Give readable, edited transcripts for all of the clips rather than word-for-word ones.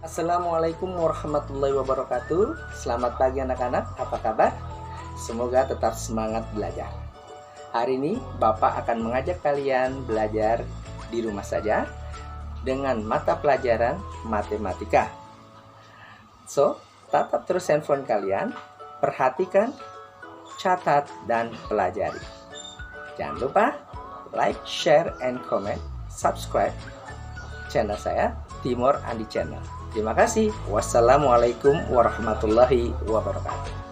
Assalamualaikum warahmatullahi wabarakatuh. Selamat pagi anak-anak, apa kabar? Semoga tetap semangat belajar. Hari ini Bapak akan mengajak kalian belajar di rumah saja dengan mata pelajaran matematika. So, tatap terus handphone kalian, perhatikan, catat, dan pelajari. Jangan lupa like, share, and comment, subscribe channel saya, Timur Andi Channel. Terima kasih. Wassalamualaikum warahmatullahi wabarakatuh.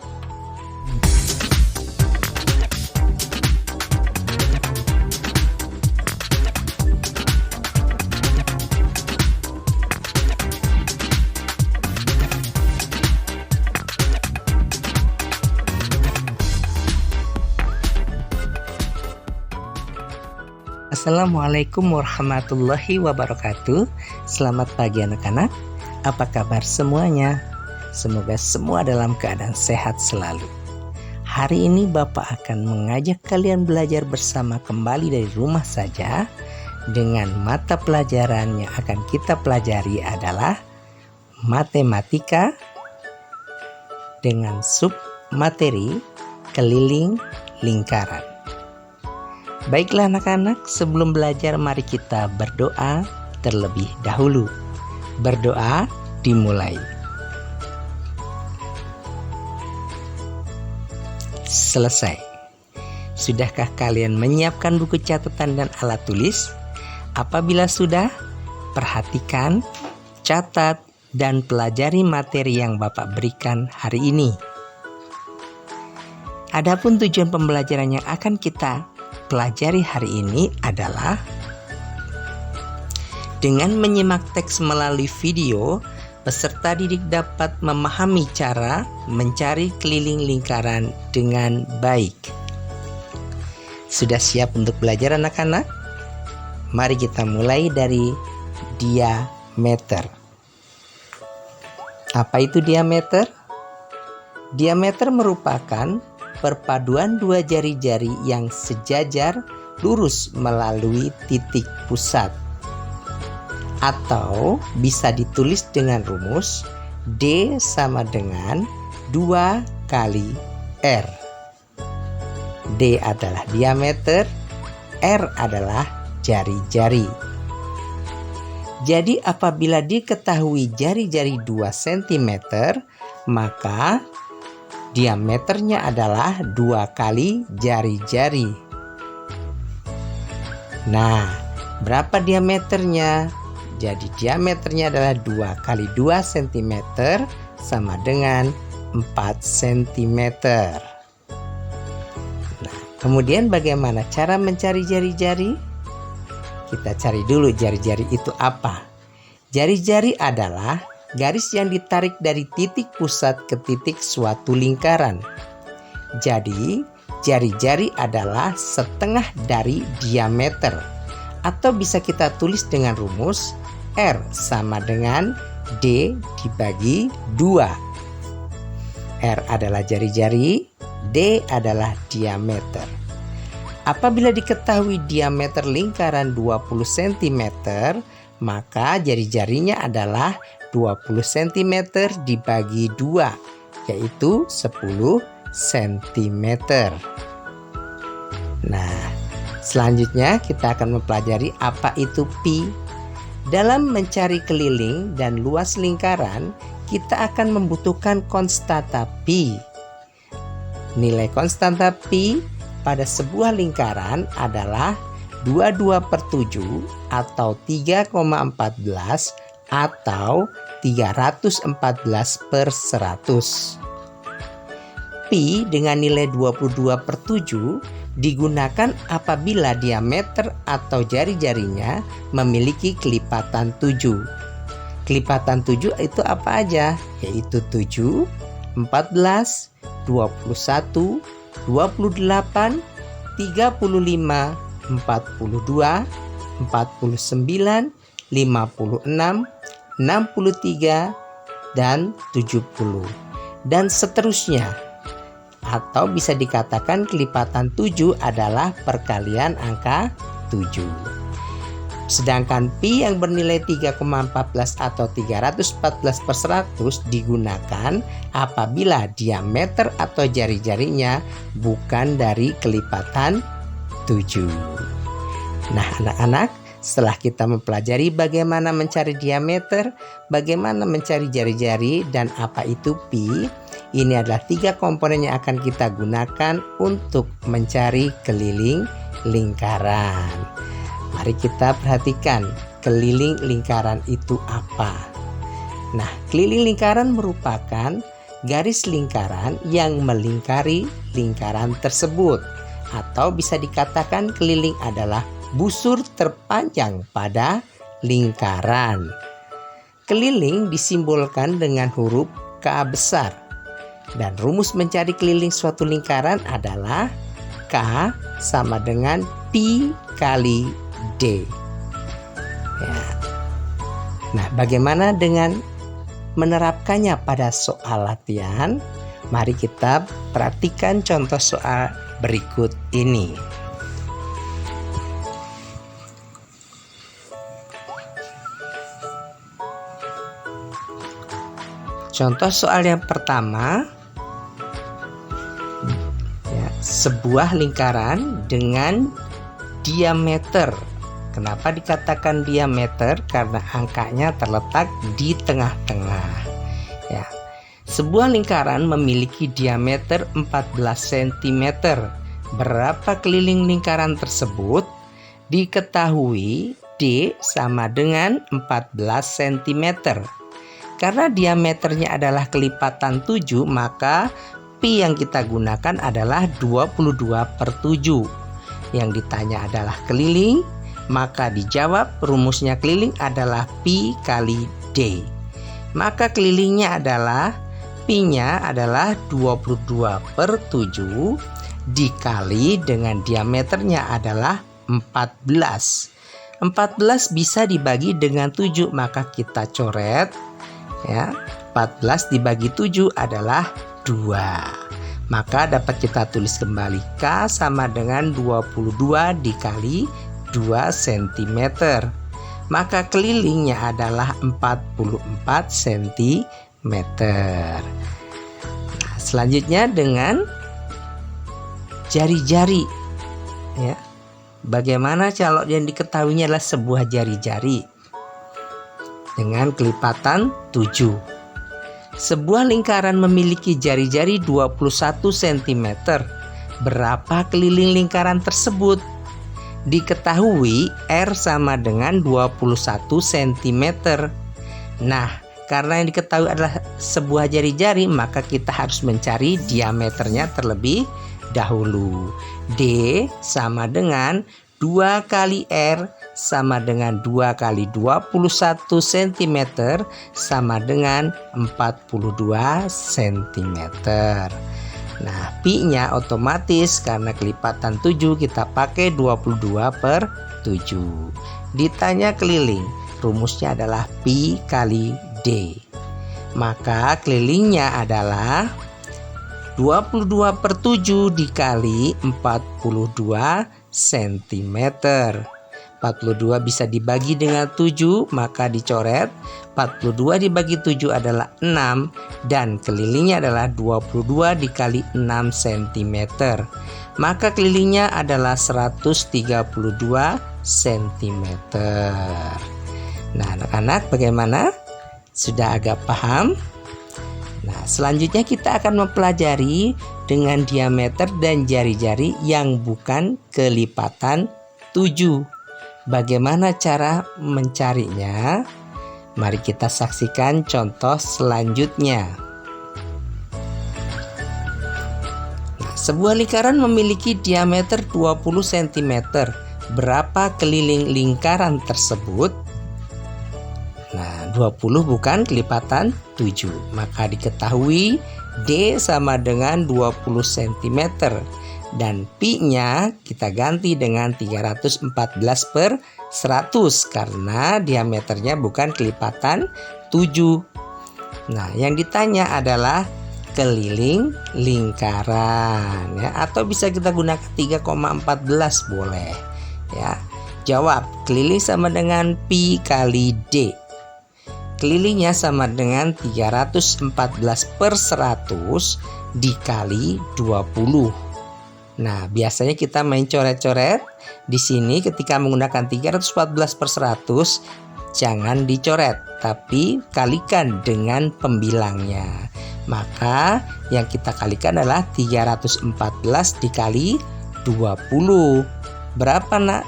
Assalamualaikum warahmatullahi wabarakatuh. Selamat pagi anak-anak. Apa kabar semuanya? Semoga semua dalam keadaan sehat selalu. Hari ini Bapak akan mengajak kalian belajar bersama kembali dari rumah saja dengan mata pelajaran yang akan kita pelajari adalah matematika dengan sub materi keliling lingkaran. Baiklah anak-anak, sebelum belajar mari kita berdoa terlebih dahulu. Berdoa dimulai. Selesai. Sudahkah kalian menyiapkan buku catatan dan alat tulis? Apabila sudah, perhatikan, catat, dan pelajari materi yang Bapak berikan hari ini. Adapun tujuan pembelajaran yang akan kita pelajari hari ini adalah dengan menyimak teks melalui video, peserta didik dapat memahami cara mencari keliling lingkaran dengan baik. Sudah siap untuk belajar anak-anak? Mari kita mulai dari diameter. Apa itu diameter? Diameter merupakan perpaduan dua jari-jari yang sejajar lurus melalui titik pusat. Atau bisa ditulis dengan rumus D sama dengan 2 kali R. D adalah diameter, R adalah jari-jari. Jadi apabila diketahui jari-jari 2 cm, maka diameternya adalah 2 kali jari-jari. Nah, berapa diameternya? Jadi diameternya adalah 2 kali 2 cm sama dengan 4 cm. Nah, kemudian bagaimana cara mencari jari-jari? Kita cari dulu jari-jari itu apa. Jari-jari adalah garis yang ditarik dari titik pusat ke titik suatu lingkaran. Jadi, jari-jari adalah setengah dari diameter. Atau bisa kita tulis dengan rumus R sama dengan D dibagi 2. R adalah jari-jari, D adalah diameter. Apabila diketahui diameter lingkaran 20 cm, maka jari-jarinya adalah 20 cm dibagi 2, yaitu 10 cm. Nah, selanjutnya kita akan mempelajari apa itu pi. Dalam mencari keliling dan luas lingkaran, kita akan membutuhkan konstanta pi. Nilai konstanta pi pada sebuah lingkaran adalah 22/7 atau 3,14 atau 314/100. Pi dengan nilai 22/7 digunakan apabila diameter atau jari-jarinya memiliki kelipatan 7. Kelipatan 7 itu apa aja? Yaitu 7, 14, 21, 28, 35, 42, 49, 56, 63, dan 70. dan seterusnya. Atau bisa dikatakan kelipatan 7 adalah perkalian angka 7. Sedangkan pi yang bernilai 3,14 atau 314/100 digunakan apabila diameter atau jari-jarinya bukan dari kelipatan 7. Nah anak-anak, setelah kita mempelajari bagaimana mencari diameter, bagaimana mencari jari-jari, dan apa itu pi, ini adalah 3 komponen yang akan kita gunakan untuk mencari keliling lingkaran. Mari kita perhatikan keliling lingkaran itu apa. Nah, keliling lingkaran merupakan garis lingkaran yang melingkari lingkaran tersebut. Atau bisa dikatakan keliling adalah busur terpanjang pada lingkaran. Keliling disimbolkan dengan huruf K besar. Dan rumus mencari keliling suatu lingkaran adalah K sama dengan pi kali D. Ya. Nah, bagaimana dengan menerapkannya pada soal latihan? Mari kita perhatikan contoh soal berikut ini. Contoh soal yang pertama, ya, sebuah lingkaran dengan diameter. Kenapa dikatakan diameter? Karena angkanya terletak di tengah-tengah. Ya. Sebuah lingkaran memiliki diameter 14 cm. Berapa keliling lingkaran tersebut? Diketahui D sama dengan 14 cm. Karena diameternya adalah kelipatan 7, maka pi yang kita gunakan adalah 22/7. Yang ditanya adalah keliling, maka dijawab rumusnya keliling adalah pi kali D. Maka kelilingnya adalah pi-nya adalah 22/7 dikali dengan diameternya adalah 14. 14 bisa dibagi dengan 7, maka kita coret ya. 14 dibagi 7 adalah 2. Maka dapat kita tulis kembali K sama dengan 22 dikali 2 cm. Maka kelilingnya adalah 44 cm. Nah, selanjutnya dengan jari-jari ya. Bagaimana kalau yang diketahuinya adalah sebuah jari-jari dengan kelipatan 7. Sebuah lingkaran memiliki jari-jari 21 cm. Berapa keliling lingkaran tersebut? Diketahui R sama dengan 21 cm. Nah, karena yang diketahui adalah sebuah jari-jari, maka kita harus mencari diameternya terlebih dahulu. D sama dengan 2 kali R sama dengan 2 kali 21 cm sama dengan 42 cm. Nah, pi-nya otomatis karena kelipatan 7 kita pakai 22/7. Ditanya keliling, rumusnya adalah pi kali D. Maka kelilingnya adalah 22/7 dikali 42 cm. 42 bisa dibagi dengan 7, maka dicoret. 42 dibagi 7 adalah 6 dan kelilingnya adalah 22 dikali 6 cm. Maka kelilingnya adalah 132 cm. Nah, anak-anak bagaimana? Sudah agak paham? Nah, selanjutnya kita akan mempelajari dengan diameter dan jari-jari yang bukan kelipatan 7. Bagaimana cara mencarinya? Mari kita saksikan contoh selanjutnya. Nah, sebuah lingkaran memiliki diameter 20 cm. Berapa keliling lingkaran tersebut? Nah, 20 bukan kelipatan 7. Maka diketahui D sama dengan 20 cm. Dan pi-nya kita ganti dengan 314/100 karena diameternya bukan kelipatan 7. Nah, yang ditanya adalah keliling lingkaran ya, atau bisa kita gunakan 3,14 boleh ya. Jawab, keliling sama dengan pi kali D. Kelilingnya sama dengan 314/100 dikali 20. Nah, biasanya kita main coret-coret. Di sini ketika menggunakan 314/100 jangan dicoret, tapi kalikan dengan pembilangnya. Maka yang kita kalikan adalah 314 dikali 20. Berapa nak?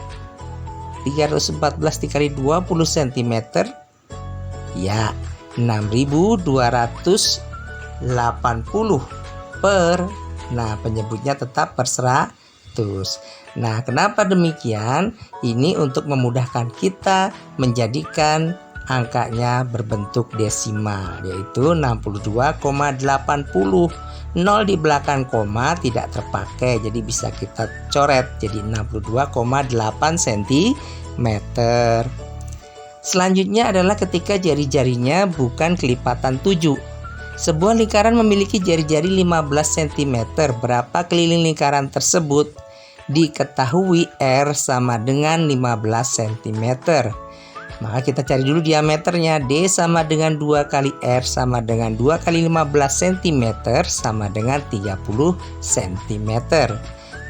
314 dikali 20 cm. Ya, 6.280 per. Nah, penyebutnya tetap per 100. Nah, kenapa demikian? Ini untuk memudahkan kita menjadikan angkanya berbentuk desimal, yaitu 62,80. 0 di belakang koma tidak terpakai, jadi bisa kita coret jadi 62,8 cm. Selanjutnya adalah ketika jari-jarinya bukan kelipatan 7. Sebuah lingkaran memiliki jari-jari 15 cm. Berapa keliling lingkaran tersebut? Diketahui R sama dengan 15 cm. Maka kita cari dulu diameternya. D sama dengan 2 kali R sama dengan 2 kali 15 cm sama dengan 30 cm.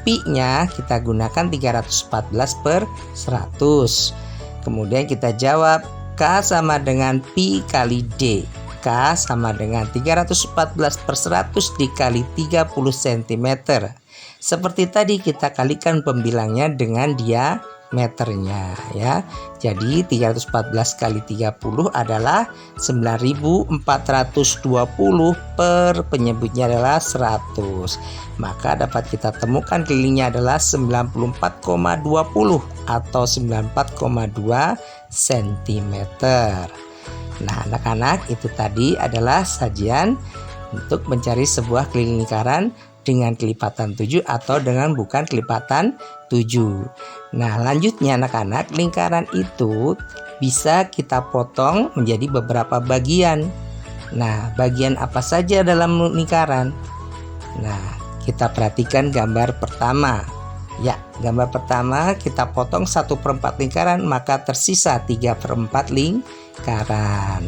Pi-nya kita gunakan 314/100. Kemudian kita jawab K sama dengan pi kali D. K sama dengan 314/100 dikali 30 cm. Seperti tadi kita kalikan pembilangnya dengan diameternya ya. Jadi 314 kali 30 adalah 9.420 per penyebutnya adalah 100. Maka dapat kita temukan kelilingnya adalah 94,20 atau 94,2 cm. Nah, anak-anak, itu tadi adalah sajian untuk mencari sebuah keliling lingkaran dengan kelipatan 7 atau dengan bukan kelipatan 7. Nah, lanjutnya anak-anak, lingkaran itu bisa kita potong menjadi beberapa bagian. Nah, bagian apa saja dalam lingkaran? Nah, kita perhatikan gambar pertama. Ya, gambar pertama kita potong 1/4 lingkaran, maka tersisa 3/4 lingkaran.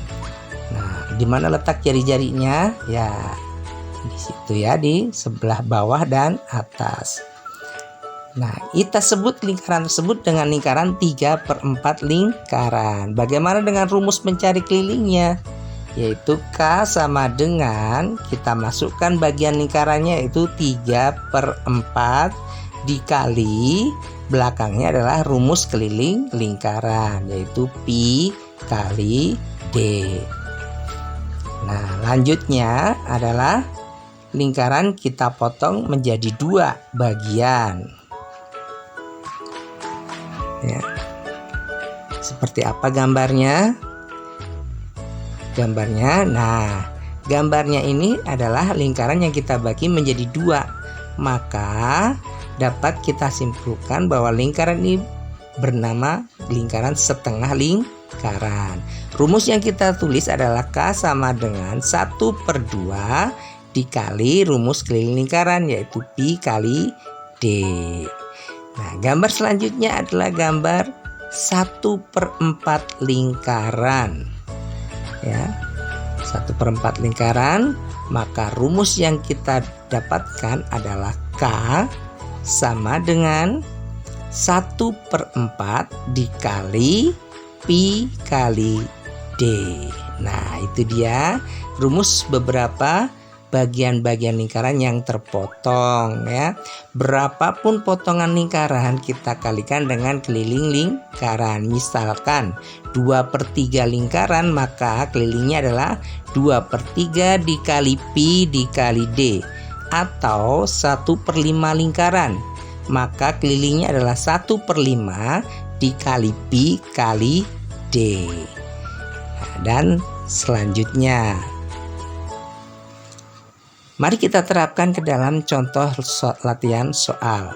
Nah, di mana letak jari-jarinya? Ya, di situ ya, di sebelah bawah dan atas. Nah, kita sebut lingkaran tersebut dengan lingkaran 3/4 lingkaran. Bagaimana dengan rumus mencari kelilingnya? Yaitu K sama dengan, kita masukkan bagian lingkarannya yaitu 3/4 dikali belakangnya adalah rumus keliling lingkaran, yaitu pi kali D. Nah, lanjutnya adalah lingkaran kita potong menjadi 2 bagian ya. Seperti apa gambarnya? Nah, gambarnya ini adalah lingkaran yang kita bagi menjadi 2. Maka dapat kita simpulkan bahwa lingkaran ini bernama lingkaran setengah lingkaran. Rumus yang kita tulis adalah K sama dengan 1/2 dikali rumus keliling lingkaran, yaitu pi kali D. Nah, gambar selanjutnya adalah gambar 1/4 lingkaran ya. 1/4 lingkaran, maka rumus yang kita dapatkan adalah K sama dengan 1/4 dikali pi kali D. Nah, itu dia rumus beberapa bagian-bagian lingkaran yang terpotong ya. Berapapun potongan lingkaran kita kalikan dengan keliling lingkaran. Misalkan 2/3 lingkaran, maka kelilingnya adalah 2/3 dikali pi dikali D. Atau 1/5 lingkaran, maka kelilingnya adalah 1/5 dikali pi kali D. Nah, dan selanjutnya mari kita terapkan ke dalam contoh latihan soal.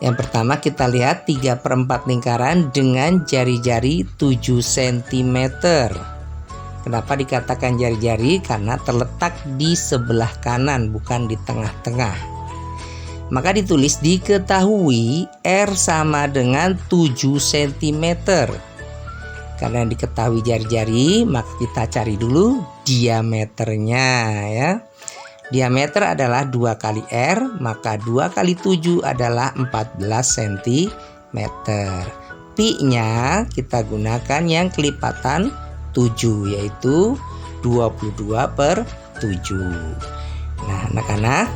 Yang pertama kita lihat 3/4 lingkaran dengan jari-jari 7 cm. Kenapa dikatakan jari-jari? Karena terletak di sebelah kanan, bukan di tengah-tengah. Maka ditulis diketahui R sama dengan 7 cm. Karena diketahui jari-jari, maka kita cari dulu diameternya ya. Diameter adalah 2 kali R, maka 2 kali 7 adalah 14 cm. Pi-nya kita gunakan yang kelipatan 7, yaitu 22/7. Nah anak-anak,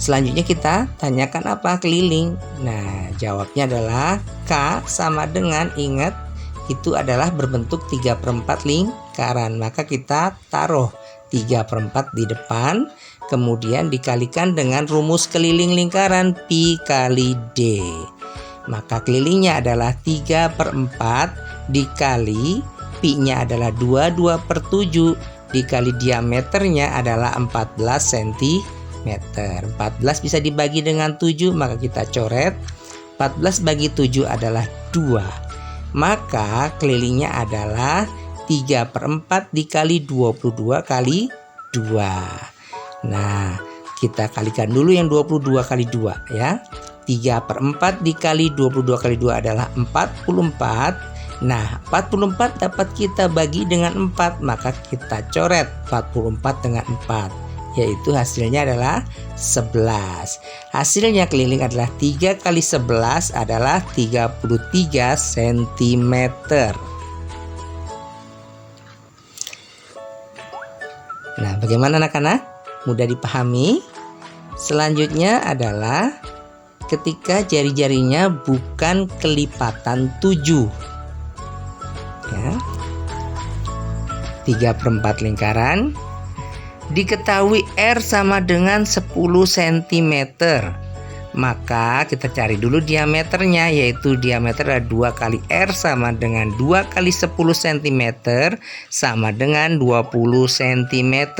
selanjutnya kita tanyakan apa keliling. Nah jawabnya adalah K sama dengan, ingat itu adalah berbentuk 3/4 lingkaran. Maka kita taruh 3/4 di depan, kemudian dikalikan dengan rumus keliling lingkaran Pi kali D. Maka kelilingnya adalah 3/4 dikali pi-nya adalah 22/7 dikali diameternya adalah 14 cm. 14 bisa dibagi dengan 7, maka kita coret. 14 bagi 7 adalah 2. Maka kelilingnya adalah 3/4 dikali 22 kali 2. Nah, kita kalikan dulu yang 22 kali 2 ya. 3/4 dikali 22 kali 2 adalah 44. Nah 44 dapat kita bagi dengan 4, maka kita coret 44 dengan 4, yaitu hasilnya adalah 11. Hasilnya keliling adalah 3 kali 11 adalah 33 cm. Nah bagaimana anak-anak? Mudah dipahami? Selanjutnya adalah ketika jari-jarinya bukan kelipatan 7 ya. 3/4 lingkaran. Diketahui R sama dengan 10 cm. Maka kita cari dulu diameternya, yaitu diameter adalah 2 kali R sama dengan 2 kali 10 cm sama dengan 20 cm.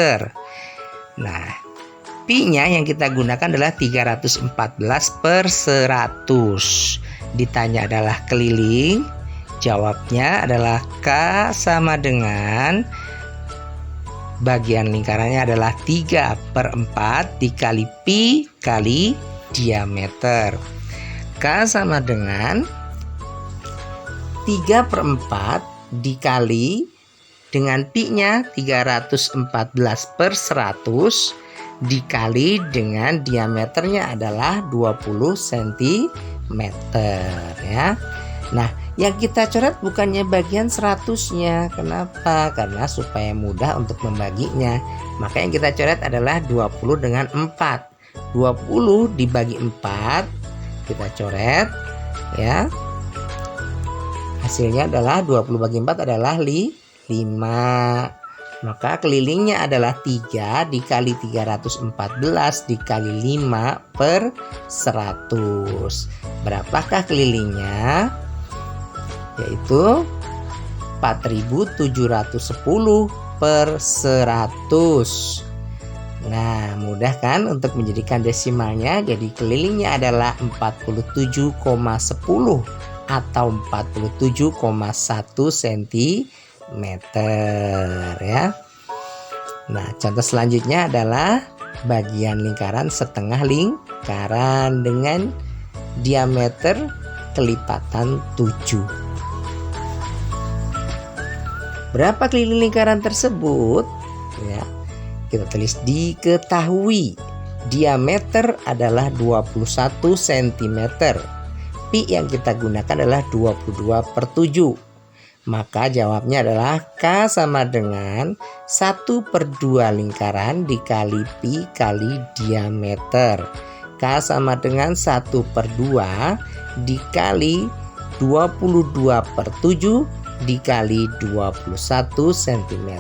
Nah pi-nya yang kita gunakan adalah 314/100. Ditanya adalah keliling. Jawabnya adalah K sama dengan bagian lingkarannya adalah 3/4 dikali pi kali diameter. K sama dengan 3/4 dikali dengan pi-nya 314/100 dikali dengan diameternya adalah 20 cm ya. Nah yang kita coret bukannya bagian 100-nya. Kenapa? Karena supaya mudah untuk membaginya. Maka yang kita coret adalah 20 dengan 4. 20 dibagi 4 kita coret ya. Hasilnya adalah 20 bagi 4 adalah 5. Maka kelilingnya adalah 3 dikali 314 dikali 5/100. Berapakah kelilingnya? Yaitu 4710/100. Nah mudah kan untuk menjadikan desimalnya. Jadi kelilingnya adalah 47,10 atau 47,1 cm ya. Nah contoh selanjutnya adalah bagian lingkaran setengah lingkaran dengan diameter kelipatan 7. Berapa keliling lingkaran tersebut? Ya, kita tulis diketahui diameter adalah 21 cm. Pi yang kita gunakan adalah 22/7. Maka jawabnya adalah K sama dengan 1/2 lingkaran dikali pi kali diameter. K sama dengan 1/2 dikali 22/7 dikali 21 cm.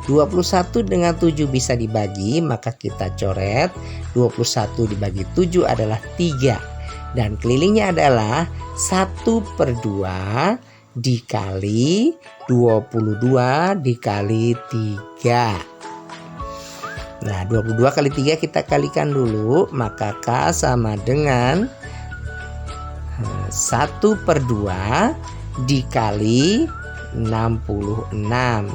21 dengan 7 bisa dibagi, maka kita coret. 21 dibagi 7 adalah 3. Dan kelilingnya adalah 1/2 dikali 22 dikali 3. Nah 22 kali 3 kita kalikan dulu, maka K sama dengan 1/2 dikali 66.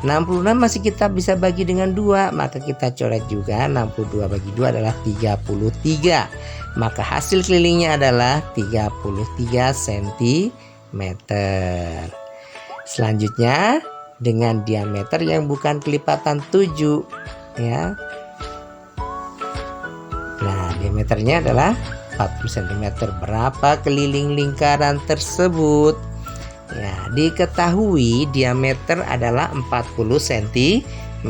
66 masih kita bisa bagi dengan 2, maka kita coret juga 62 bagi 2 adalah 33. Maka hasil kelilingnya adalah 33 cm. Selanjutnya dengan diameter yang bukan kelipatan 7 ya. Nah, diameternya adalah 40 cm. Berapa keliling lingkaran tersebut? Ya, diketahui diameter adalah 40 cm.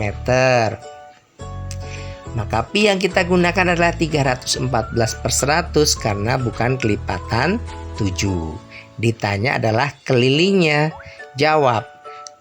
Maka pi yang kita gunakan adalah 314/100 karena bukan kelipatan 7. Ditanya adalah kelilingnya. Jawab,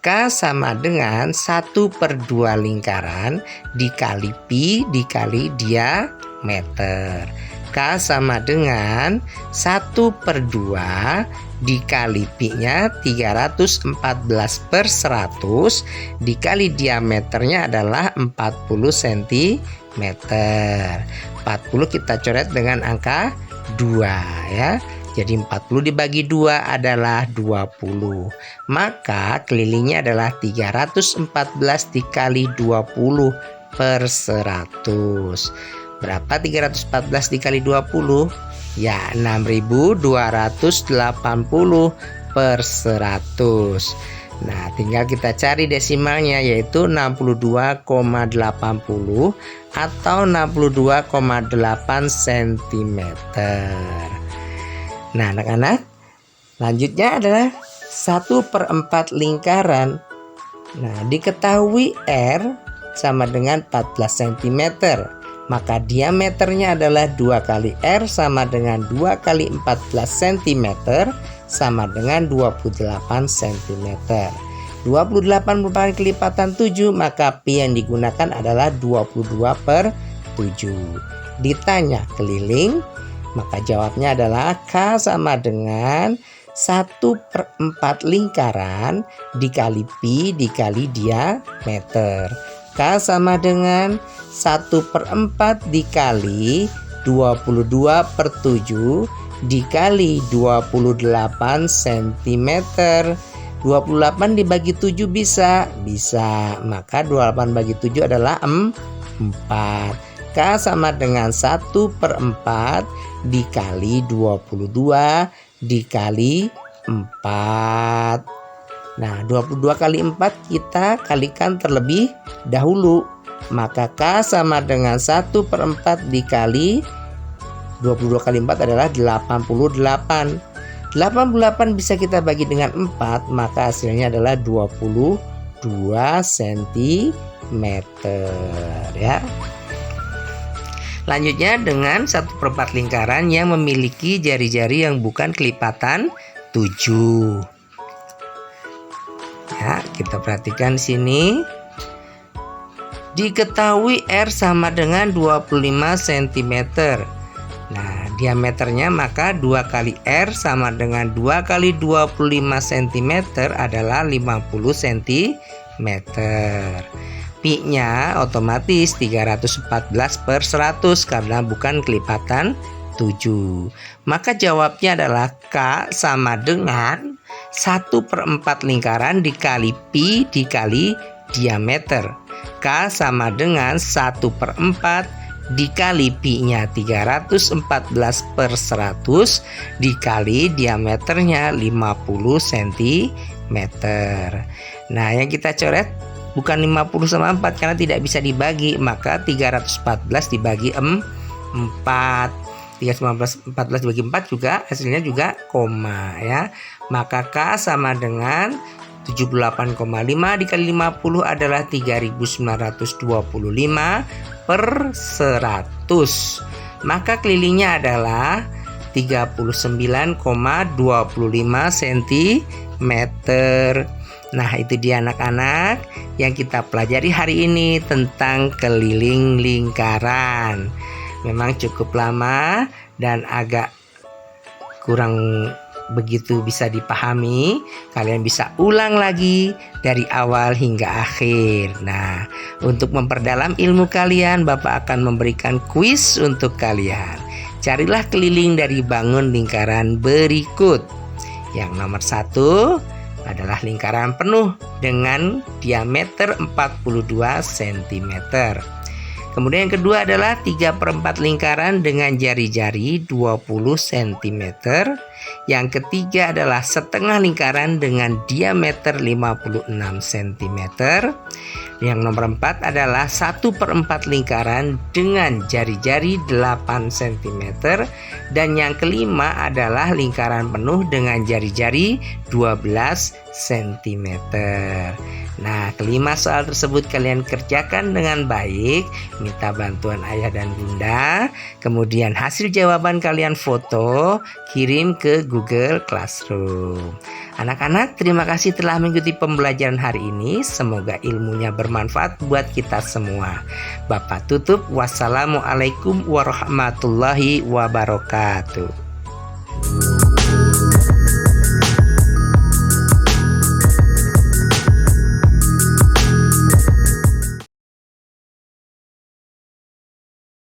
K sama dengan 1/2 lingkaran dikali pi dikali diameter. K sama dengan 1/2 dikali pi-nya 314/100 dikali diameternya adalah 40 cm. 40 kita coret dengan angka 2 ya. Jadi 40 dibagi 2 adalah 20. Maka kelilingnya adalah 314 dikali 20/100. Berapa 314 dikali 20? Ya, 6.280/100. Nah, tinggal kita cari desimalnya yaitu 62,80 atau 62,8 cm. Nah, anak-anak, lanjutnya adalah 1/4 lingkaran. Nah, diketahui R sama dengan 14 cm. Maka diameternya adalah 2 kali R sama dengan 2 kali 14 cm sama dengan 28 cm. 28 merupakan kelipatan 7, maka pi yang digunakan adalah 22/7. Ditanya keliling, maka jawabnya adalah K sama dengan 1/4 lingkaran dikali pi dikali diameter. K sama dengan 1/4 dikali 22/7 dikali 28 cm. 28 dibagi 7 bisa? Bisa. Maka 28 bagi 7 adalah 4. K sama dengan 1/4 dikali 22 dikali 4. Nah, 22 kali 4 kita kalikan terlebih dahulu. Maka K sama dengan 1/4 dikali 22 kali 4 adalah 88. 88 bisa kita bagi dengan 4, maka hasilnya adalah 22 cm ya. Lanjutnya dengan 1/4 lingkaran yang memiliki jari-jari yang bukan kelipatan 7. Ya, kita perhatikan sini. Diketahui R sama dengan 25 cm. Nah, diameternya maka 2 kali R sama dengan 2 kali 25 cm adalah 50 cm. Pi-nya otomatis 314/100 karena bukan kelipatan 7. Maka jawabnya adalah K sama dengan 1/4 lingkaran dikali pi dikali diameter. K sama dengan 1/4 dikali pi-nya 314/100 dikali diameternya 50 cm. Nah, yang kita coret bukan 50 sama 4 karena tidak bisa dibagi, maka 314 dibagi 4. 314 dibagi 4 juga hasilnya juga koma ya. Maka K sama dengan 78,5 dikali 50 adalah 3.925/100. Maka kelilingnya adalah 39,25 cm. Nah, itu dia anak-anak yang kita pelajari hari ini tentang keliling lingkaran. Memang cukup lama dan agak kurang begitu bisa dipahami. Kalian bisa ulang lagi dari awal hingga akhir. Nah, untuk memperdalam ilmu kalian, Bapak akan memberikan kuis untuk kalian. Carilah keliling dari bangun lingkaran berikut. Yang nomor 1 adalah lingkaran penuh dengan diameter 42 cm. Kemudian yang kedua adalah 3/4 lingkaran dengan jari-jari 20 cm. Yang ketiga adalah setengah lingkaran dengan diameter 56 cm. Yang nomor 4 adalah 1/4 lingkaran dengan jari-jari 8 cm. Dan yang kelima adalah lingkaran penuh dengan jari-jari 12 cm. Nah, kelima soal tersebut kalian kerjakan dengan baik. Minta bantuan ayah dan bunda. Kemudian hasil jawaban kalian foto, kirim ke Google Classroom. Anak-anak, terima kasih telah mengikuti pembelajaran hari ini. Semoga ilmunya bermanfaat buat kita semua. Bapak tutup. Wassalamualaikum warahmatullahi wabarakatuh.